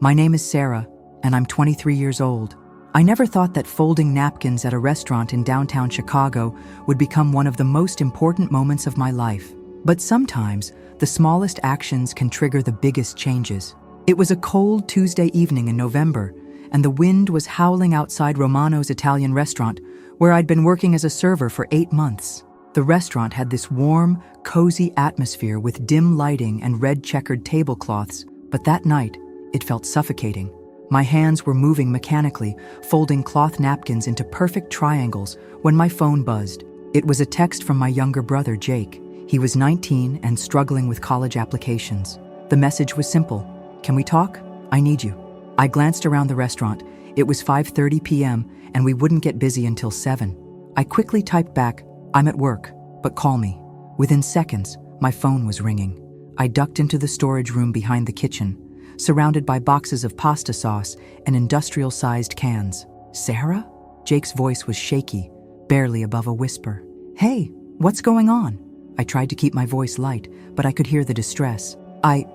My name is Sarah, and I'm 23 years old. I never thought that folding napkins at a restaurant in downtown Chicago would become one of the most important moments of my life. But sometimes, the smallest actions can trigger the biggest changes. It was a cold Tuesday evening in November, and the wind was howling outside Romano's Italian restaurant, where I'd been working as a server for 8 months. The restaurant had this warm, cozy atmosphere with dim lighting and red checkered tablecloths, but that night, it felt suffocating. My hands were moving mechanically, folding cloth napkins into perfect triangles when my phone buzzed. It was a text from my younger brother, Jake. He was 19 and struggling with college applications. The message was simple. "Can we talk? I need you." I glanced around the restaurant. It was 5:30 p.m. and we wouldn't get busy until 7. I quickly typed back, "I'm at work, but call me." Within seconds, my phone was ringing. I ducked into the storage room behind the kitchen, surrounded by boxes of pasta sauce and industrial-sized cans. "Sarah?" Jake's voice was shaky, barely above a whisper. "Hey, what's going on?" I tried to keep my voice light, but I could hear the distress. I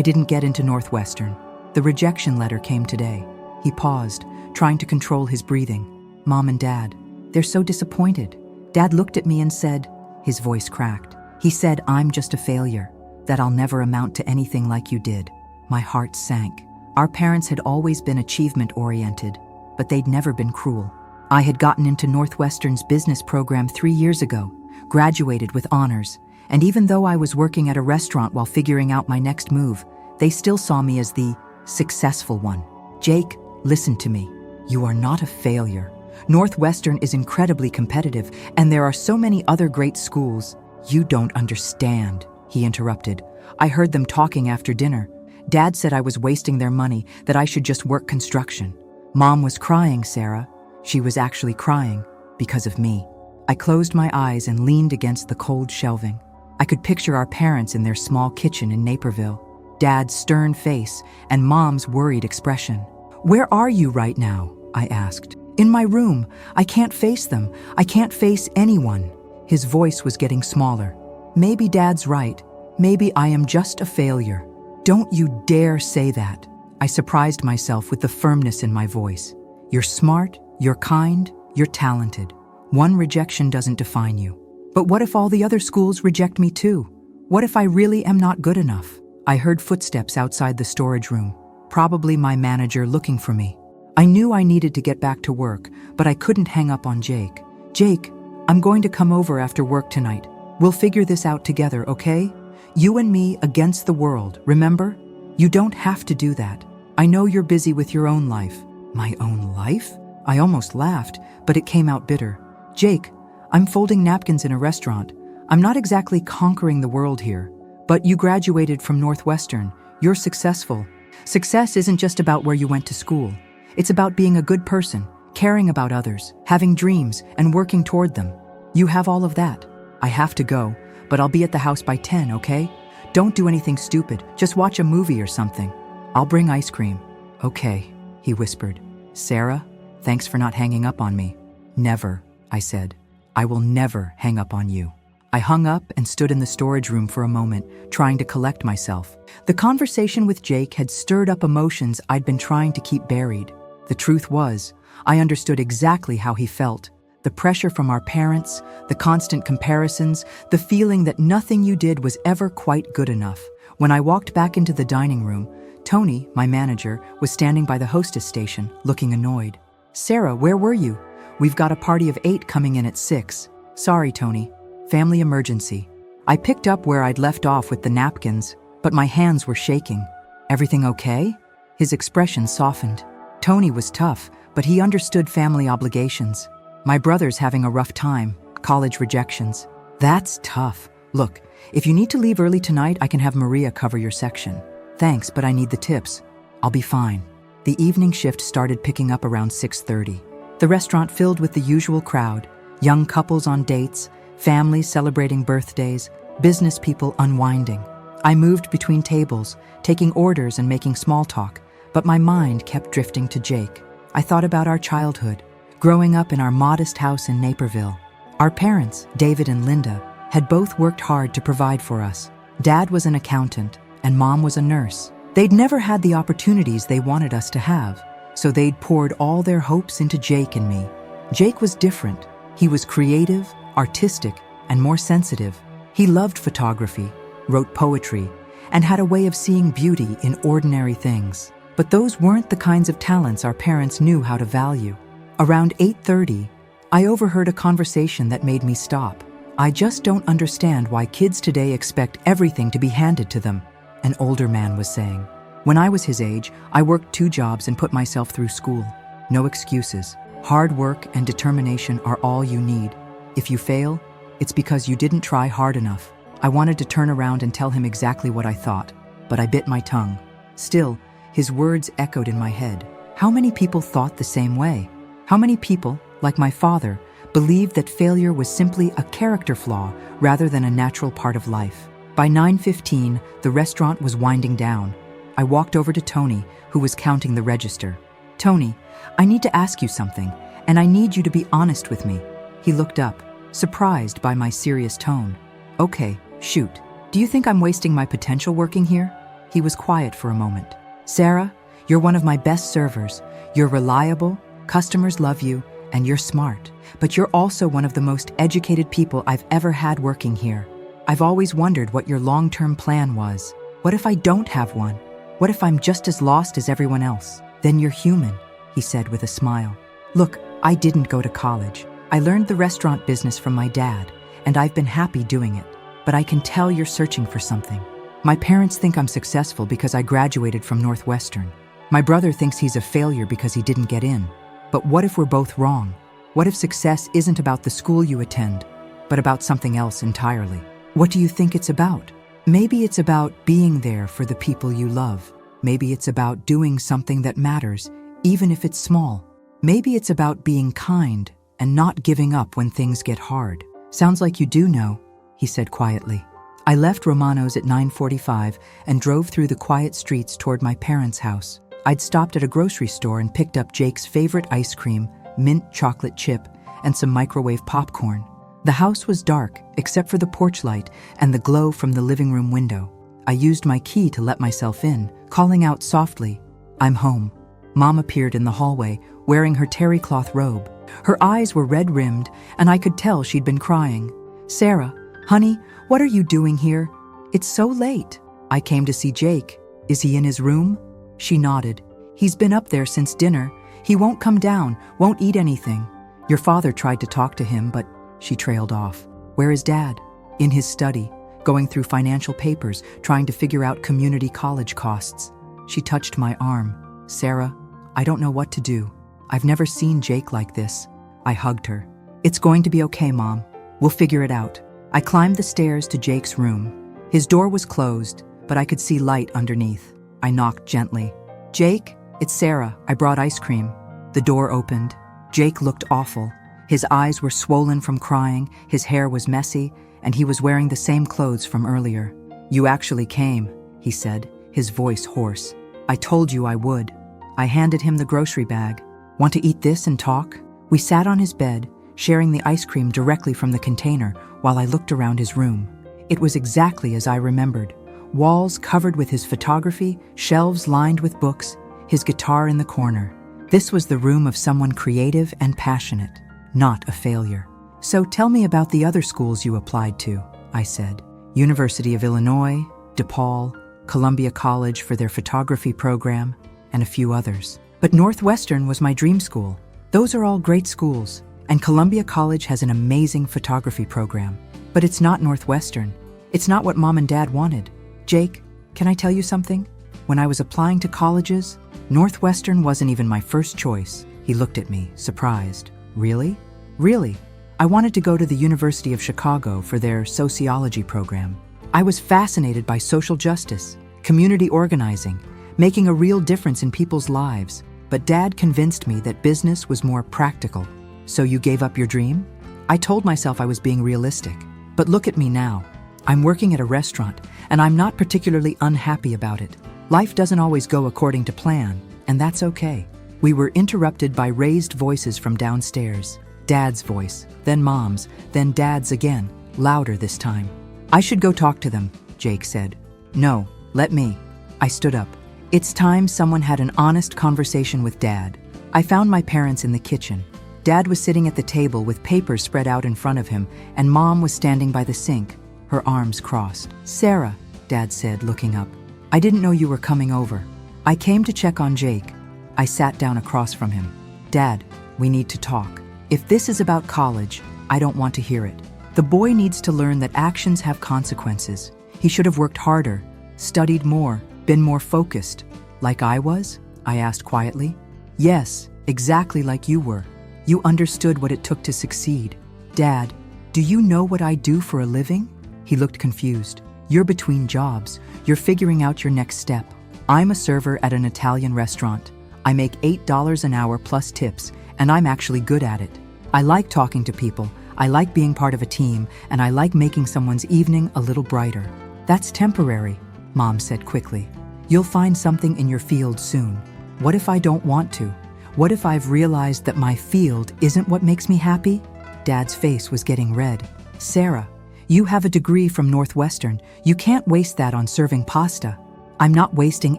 didn't get into Northwestern. The rejection letter came today." He paused, trying to control his breathing. "Mom and Dad, they're so disappointed. Dad looked at me and said," his voice cracked, "he said I'm just a failure, that I'll never amount to anything like you did." My heart sank. Our parents had always been achievement-oriented, but they'd never been cruel. I had gotten into Northwestern's business program 3 years ago, graduated with honors, and even though I was working at a restaurant while figuring out my next move, they still saw me as the successful one. "Jake, listen to me. You are not a failure. Northwestern is incredibly competitive, and there are so many other great schools." "You don't understand," he interrupted. "I heard them talking after dinner. Dad said I was wasting their money, that I should just work construction." Mom was crying, Sarah. She was actually crying because of me. I closed my eyes and leaned against the cold shelving. I could picture our parents in their small kitchen in Naperville, Dad's stern face and Mom's worried expression. "Where are you right now?" I asked. "In my room. I can't face them. I can't face anyone." His voice was getting smaller. "Maybe Dad's right. Maybe I am just a failure." "Don't you dare say that." I surprised myself with the firmness in my voice. "You're smart, you're kind, you're talented. One rejection doesn't define you. But what if all the other schools reject me too? What if I really am not good enough?" I heard footsteps outside the storage room, probably my manager looking for me. I knew I needed to get back to work, but I couldn't hang up on Jake. "Jake, I'm going to come over after work tonight. We'll figure this out together, okay? You and me against the world, remember? You don't have to do that. I know you're busy with your own life." "My own life?" I almost laughed, but it came out bitter. "Jake, I'm folding napkins in a restaurant. I'm not exactly conquering the world here. But you graduated from Northwestern. You're successful. Success isn't just about where you went to school. It's about being a good person, caring about others, having dreams, and working toward them. You have all of that." "I have to go, but I'll be at the house by 10, okay? Don't do anything stupid. Just watch a movie or something. I'll bring ice cream." "Okay," he whispered. "Sarah, thanks for not hanging up on me." "Never," I said. "I will never hang up on you." I hung up and stood in the storage room for a moment, trying to collect myself. The conversation with Jake had stirred up emotions I'd been trying to keep buried. The truth was, I understood exactly how he felt. The pressure from our parents, the constant comparisons, the feeling that nothing you did was ever quite good enough. When I walked back into the dining room, Tony, my manager, was standing by the hostess station, looking annoyed. "Sarah, where were you? We've got a party of 8 coming in at 6. "Sorry, Tony. Family emergency." I picked up where I'd left off with the napkins, but my hands were shaking. "Everything okay?" His expression softened. Tony was tough, but he understood family obligations. "My brother's having a rough time, college rejections." "That's tough. Look, if you need to leave early tonight, I can have Maria cover your section." "Thanks, but I need the tips." "I'll be fine." The evening shift started picking up around 6:30. The restaurant filled with the usual crowd, young couples on dates, families celebrating birthdays, business people unwinding. I moved between tables, taking orders and making small talk, but my mind kept drifting to Jake. I thought about our childhood, growing up in our modest house in Naperville. Our parents, David and Linda, had both worked hard to provide for us. Dad was an accountant, and Mom was a nurse. They'd never had the opportunities they wanted us to have, so they'd poured all their hopes into Jake and me. Jake was different. He was creative, artistic, and more sensitive. He loved photography, wrote poetry, and had a way of seeing beauty in ordinary things. But those weren't the kinds of talents our parents knew how to value. Around 8:30, I overheard a conversation that made me stop. "I just don't understand why kids today expect everything to be handed to them," an older man was saying. "When I was his age, I worked 2 jobs and put myself through school. No excuses. Hard work and determination are all you need. If you fail, it's because you didn't try hard enough." I wanted to turn around and tell him exactly what I thought, but I bit my tongue. Still, his words echoed in my head. How many people thought the same way? How many people, like my father, believed that failure was simply a character flaw rather than a natural part of life? By 9:15, the restaurant was winding down. I walked over to Tony, who was counting the register. "Tony, I need to ask you something, and I need you to be honest with me." He looked up, surprised by my serious tone. "Okay, shoot. Do you think I'm wasting my potential working here?" He was quiet for a moment. "Sarah, you're one of my best servers. You're reliable, customers love you, and you're smart. But you're also one of the most educated people I've ever had working here. I've always wondered what your long-term plan was. What if I don't have one? What if I'm just as lost as everyone else? Then you're human," he said with a smile. "Look, I didn't go to college. I learned the restaurant business from my dad, and I've been happy doing it. But I can tell you're searching for something. My parents think I'm successful because I graduated from Northwestern. My brother thinks he's a failure because he didn't get in. But what if we're both wrong? What if success isn't about the school you attend, but about something else entirely? What do you think it's about? Maybe it's about being there for the people you love. Maybe it's about doing something that matters, even if it's small. Maybe it's about being kind and not giving up when things get hard." "Sounds like you do know," he said quietly. I left Romano's at 9:45 and drove through the quiet streets toward my parents' house. I'd stopped at a grocery store and picked up Jake's favorite ice cream, mint chocolate chip, and some microwave popcorn. The house was dark, except for the porch light and the glow from the living room window. I used my key to let myself in, calling out softly, "I'm home." Mom appeared in the hallway, wearing her terry cloth robe. Her eyes were red-rimmed, and I could tell she'd been crying. "Sarah, honey, what are you doing here? It's so late." "I came to see Jake. Is he in his room?" She nodded. "He's been up there since dinner. He won't come down, won't eat anything. Your father tried to talk to him, but..." She trailed off. "Where is Dad?" "In his study, going through financial papers, trying to figure out community college costs." She touched my arm. "Sarah, I don't know what to do. I've never seen Jake like this." I hugged her. "It's going to be okay, Mom. We'll figure it out." I climbed the stairs to Jake's room. His door was closed, but I could see light underneath. I knocked gently. "Jake, it's Sarah. I brought ice cream." The door opened. Jake looked awful. His eyes were swollen from crying, his hair was messy, and he was wearing the same clothes from earlier. "You actually came," he said, his voice hoarse. "I told you I would." I handed him the grocery bag. "Want to eat this and talk?" We sat on his bed, sharing the ice cream directly from the container while I looked around his room. It was exactly as I remembered. Walls covered with his photography, shelves lined with books, his guitar in the corner. This was the room of someone creative and passionate, not a failure. "So tell me about the other schools you applied to," I said. University of Illinois, DePaul, Columbia College for their photography program, and a few others. But Northwestern was my dream school. Those are all great schools, and Columbia College has an amazing photography program. But it's not Northwestern. It's not what Mom and Dad wanted. "Jake, can I tell you something? When I was applying to colleges, Northwestern wasn't even my first choice." He looked at me, surprised. "Really?" "Really. I wanted to go to the University of Chicago for their sociology program. I was fascinated by social justice, community organizing, making a real difference in people's lives. But Dad convinced me that business was more practical." "So you gave up your dream?" I told myself I was being realistic. But look at me now. I'm working at a restaurant, and I'm not particularly unhappy about it. Life doesn't always go according to plan, and that's okay. We were interrupted by raised voices from downstairs. Dad's voice, then Mom's, then Dad's again, louder this time. "I should go talk to them," Jake said. "No, let me." I stood up. It's time someone had an honest conversation with Dad. I found my parents in the kitchen. Dad was sitting at the table with papers spread out in front of him, and Mom was standing by the sink, her arms crossed. "Sarah," Dad said, looking up, "I didn't know you were coming over. I came to check on Jake." I sat down across from him. "Dad, we need to talk. If this is about college, I don't want to hear it. The boy needs to learn that actions have consequences. He should have worked harder, studied more, been more focused." "Like I was?" I asked quietly. "Yes, exactly like you were. You understood what it took to succeed." "Dad, do you know what I do for a living?" He looked confused. "You're between jobs. You're figuring out your next step. I'm a server at an Italian restaurant. I make $8 an hour plus tips, and I'm actually good at it. I like talking to people, I like being part of a team, and I like making someone's evening a little brighter." "That's temporary," Mom said quickly. "You'll find something in your field soon." "What if I don't want to? What if I've realized that my field isn't what makes me happy?" Dad's face was getting red. "Sarah, you have a degree from Northwestern. You can't waste that on serving pasta." "I'm not wasting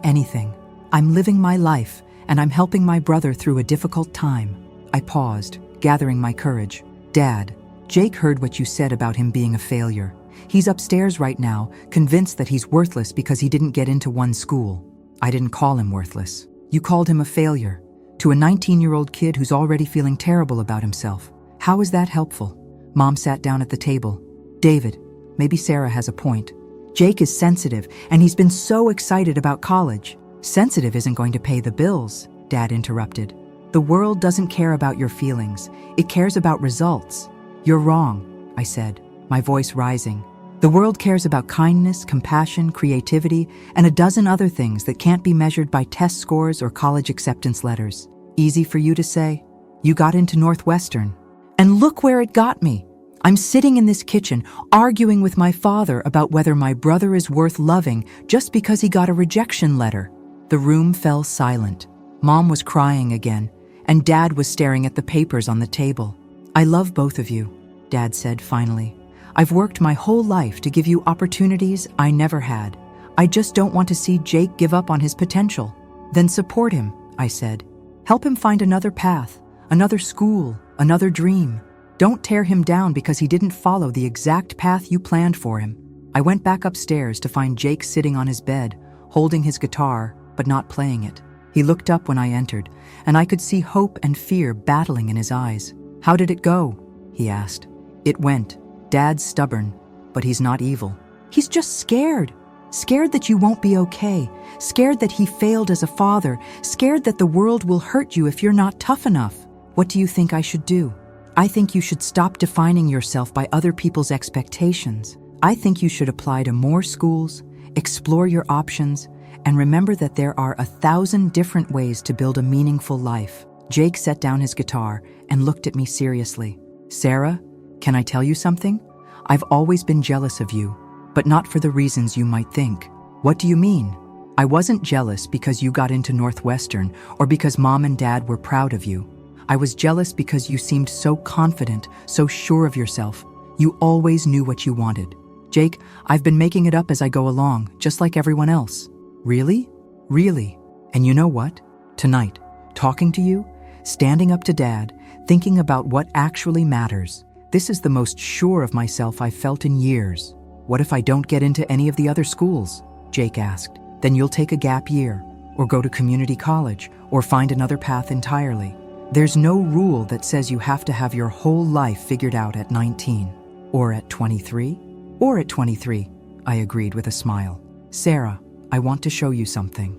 anything. I'm living my life, and I'm helping my brother through a difficult time." I paused, gathering my courage. "Dad, Jake heard what you said about him being a failure. He's upstairs right now, convinced that he's worthless because he didn't get into one school." "I didn't call him worthless. You called him a failure. To a 19-year-old kid who's already feeling terrible about himself. How is that helpful?" Mom sat down at the table. "David, maybe Sarah has a point. Jake is sensitive, and he's been so excited about college." "Sensitive isn't going to pay the bills," Dad interrupted. "The world doesn't care about your feelings. It cares about results." "You're wrong," I said, my voice rising. "The world cares about kindness, compassion, creativity, and a dozen other things that can't be measured by test scores or college acceptance letters." "Easy for you to say. You got into Northwestern. And look where it got me. I'm sitting in this kitchen, arguing with my father about whether my brother is worth loving just because he got a rejection letter." The room fell silent. Mom was crying again, and Dad was staring at the papers on the table. "I love both of you," Dad said finally. "I've worked my whole life to give you opportunities I never had. I just don't want to see Jake give up on his potential." "Then support him," I said. "Help him find another path, another school, another dream. Don't tear him down because he didn't follow the exact path you planned for him." I went back upstairs to find Jake sitting on his bed, holding his guitar, but not playing it. He looked up when I entered, and I could see hope and fear battling in his eyes. "How did it go?" he asked. "It went. Dad's stubborn, but he's not evil. He's just scared. Scared that you won't be okay. Scared that he failed as a father. Scared that the world will hurt you if you're not tough enough." "What do you think I should do?" "I think you should stop defining yourself by other people's expectations. I think you should apply to more schools, explore your options, and remember that there are 1,000 different ways to build a meaningful life." Jake set down his guitar and looked at me seriously. "Sarah, can I tell you something? I've always been jealous of you, but not for the reasons you might think." "What do you mean?" "I wasn't jealous because you got into Northwestern or because Mom and Dad were proud of you. I was jealous because you seemed so confident, so sure of yourself. You always knew what you wanted." "Jake, I've been making it up as I go along, just like everyone else." "Really? Really? And you know what? Tonight, talking to you, standing up to Dad, thinking about what actually matters, this is the most sure of myself I've felt in years." "What if I don't get into any of the other schools?" Jake asked. "Then you'll take a gap year, or go to community college, or find another path entirely. There's no rule that says you have to have your whole life figured out at 19, or at 23, or at 23, I agreed with a smile. "Sarah, I want to show you something."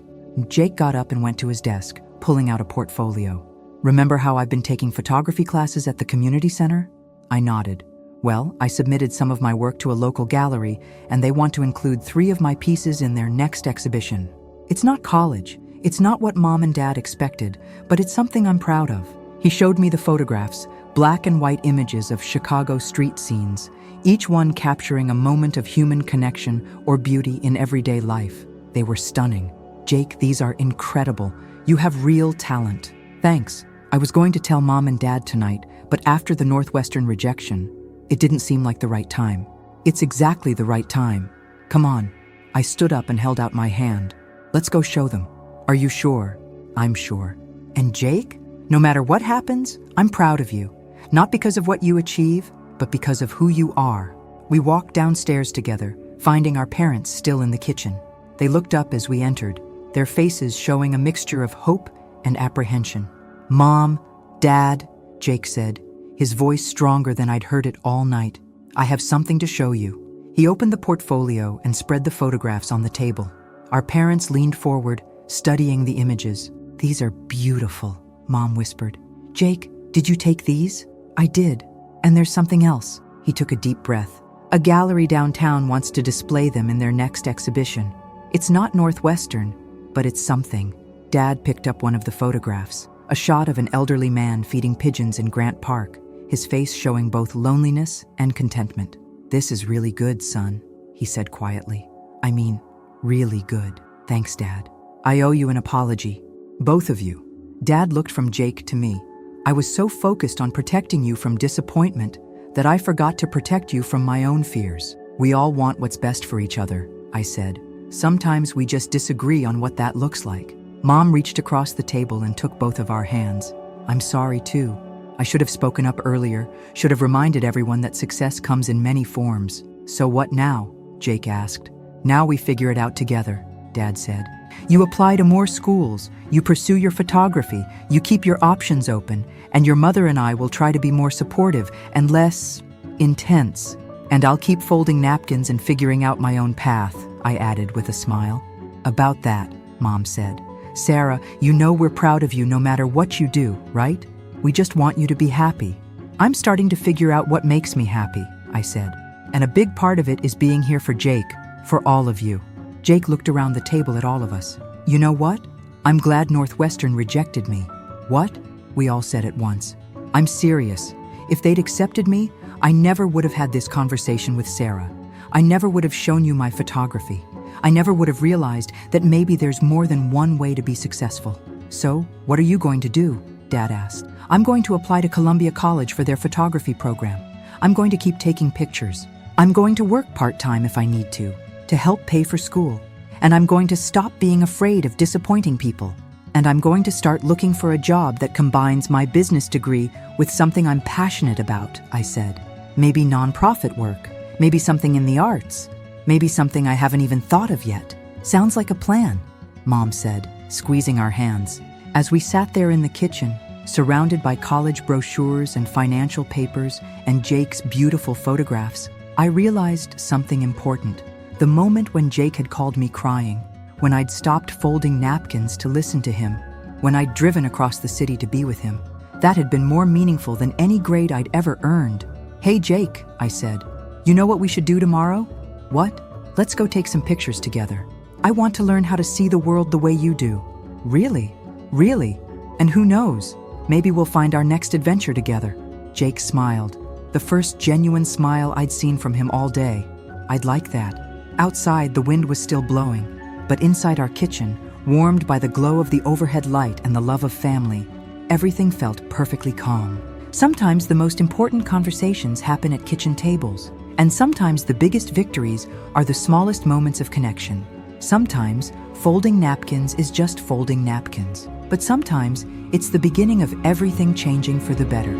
Jake got up and went to his desk, pulling out a portfolio. "Remember how I've been taking photography classes at the community center?" I nodded. "Well, I submitted some of my work to a local gallery, and they want to include 3 of my pieces in their next exhibition. It's not college. It's not what Mom and Dad expected, but it's something I'm proud of." He showed me the photographs, black and white images of Chicago street scenes, each one capturing a moment of human connection or beauty in everyday life. They were stunning. "Jake, these are incredible. You have real talent." "Thanks. I was going to tell Mom and Dad tonight, but after the Northwestern rejection, it didn't seem like the right time." "It's exactly the right time. Come on." I stood up and held out my hand. "Let's go show them." Are you sure? I'm sure. And Jake? No matter what happens, I'm proud of you. Not because of what you achieve, but because of who you are. We walked downstairs together, finding our parents still in the kitchen. They looked up as we entered, their faces showing a mixture of hope and apprehension. Mom, Dad, Jake said, his voice stronger than I'd heard it all night. I have something to show you. He opened the portfolio and spread the photographs on the table. Our parents leaned forward, studying the images. These are beautiful, Mom whispered. Jake, did you take these? I did. And there's something else. He took a deep breath. A gallery downtown wants to display them in their next exhibition. It's not Northwestern, but it's something. Dad picked up one of the photographs, a shot of an elderly man feeding pigeons in Grant Park, his face showing both loneliness and contentment. This is really good, son, he said quietly. I mean, really good. Thanks, Dad. I owe you an apology. Both of you. Dad looked from Jake to me. I was so focused on protecting you from disappointment that I forgot to protect you from my own fears. We all want what's best for each other, I said. Sometimes we just disagree on what that looks like. Mom reached across the table and took both of our hands. I'm sorry, too. I should have spoken up earlier, should have reminded everyone that success comes in many forms. So what now? Jake asked. Now we figure it out together, Dad said. You apply to more schools, you pursue your photography, you keep your options open, and your mother and I will try to be more supportive and less intense. And I'll keep folding napkins and figuring out my own path, I added with a smile. About that, Mom said. Sarah, you know we're proud of you no matter what you do, right? We just want you to be happy. I'm starting to figure out what makes me happy, I said. And a big part of it is being here for Jake, for all of you. Jake looked around the table at all of us. You know what? I'm glad Northwestern rejected me. What? We all said at once. I'm serious. If they'd accepted me, I never would have had this conversation with Sarah. I never would have shown you my photography. I never would have realized that maybe there's more than one way to be successful. So, what are you going to do? Dad asked. I'm going to apply to Columbia College for their photography program. I'm going to keep taking pictures. I'm going to work part-time if I need to help pay for school. And I'm going to stop being afraid of disappointing people. And I'm going to start looking for a job that combines my business degree with something I'm passionate about, I said. Maybe nonprofit work, maybe something in the arts, maybe something I haven't even thought of yet. Sounds like a plan, Mom said, squeezing our hands. As we sat there in the kitchen, surrounded by college brochures and financial papers and Jake's beautiful photographs, I realized something important. The moment when Jake had called me crying, when I'd stopped folding napkins to listen to him, when I'd driven across the city to be with him, that had been more meaningful than any grade I'd ever earned. Hey Jake, I said, you know what we should do tomorrow? What? Let's go take some pictures together. I want to learn how to see the world the way you do. Really? Really? And who knows? Maybe we'll find our next adventure together. Jake smiled, the first genuine smile I'd seen from him all day. I'd like that. Outside, the wind was still blowing, but inside our kitchen, warmed by the glow of the overhead light and the love of family, everything felt perfectly calm. Sometimes the most important conversations happen at kitchen tables, and sometimes the biggest victories are the smallest moments of connection. Sometimes, folding napkins is just folding napkins, but sometimes it's the beginning of everything changing for the better.